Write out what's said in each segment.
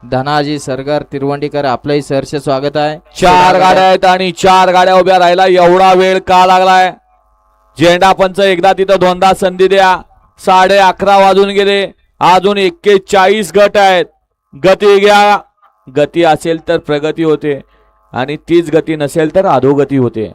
धनाजी सरकार तिरवंडीकर आपलंही सहर्ष स्वागत आहे। 4 गाड्या आहेत आणि 4 गाड्या उभ्या राहिला। एवढा वेळ का लागलाय? झेंडा पंच एकदा तिथं दोनदा संधी द्या। 11:30 वाजून गेले, अजून 41 गट आहेत। गती घ्या, गती असेल तर प्रगती होते आणि तीच गती नसेल तर अधोगती होते।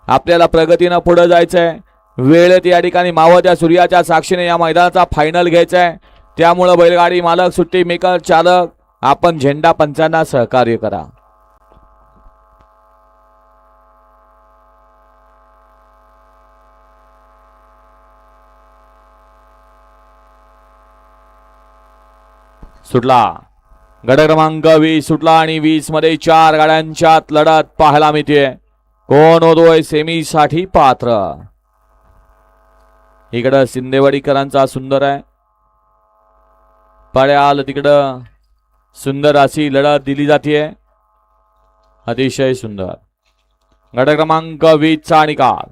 आपल्याला प्रगतीनं पुढे जायचंय। वेळेत या ठिकाणी मावळत्या सूर्याच्या साक्षीने या मैदानाचा फायनल घ्यायचा आहे। त्यामुळे बैलगाडी मालक, सुट्टी मेकर, चालक आपण झेंडा पंचांना सहकार्य करा। सुटला गट क्रमांक 20 सुटला आणि 20 मध्ये 4 गाड्यांच्यात लढत पाहायला मिळते। कोण होतोय सेमी साठी पात्र? इकडं शिंदेवाडीकरांचा सुंदर आहे, पड्याल तिकडं सुंदर अशी लढत दिली जाते, अतिशय सुंदर। गट क्रमांक 20 चा निकाल।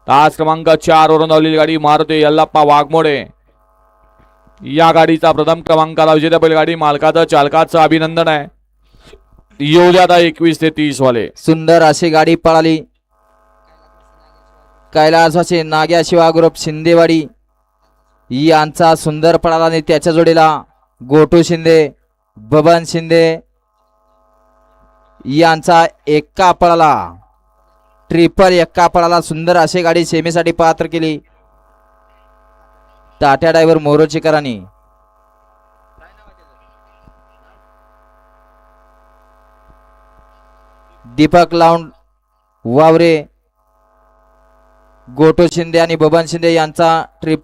तास क्रमांक 4 वरून धावलेली गाडी मारुती यल्लाप्पा वाघमोडे या गाडीचा प्रथम क्रमांकाला विजेत्या बैलगाडी मालकाचं, चालकाचं अभिनंदन आहे। येऊ द्या आता 21 ते 30 वाले। सुंदर अशी गाडी पळाली। कैलासवासी नाग्या शिवा ग्रुप शिंदेवाडी यांचा सुंदर पळाला आणि त्याच्या जोडीला गोटू शिंदे, बबन शिंदे यांचा एक्का पळाला, ट्रिपल एक्का पळाला। सुंदर अशी गाडी सेमीसाठी पात्र केली तात्या ड्रायव्हर मोरोचीकरांनी। दीपक लाऊंड वावरे, गोटू शिंदे आणि बबन शिंदे यांचा ट्रिप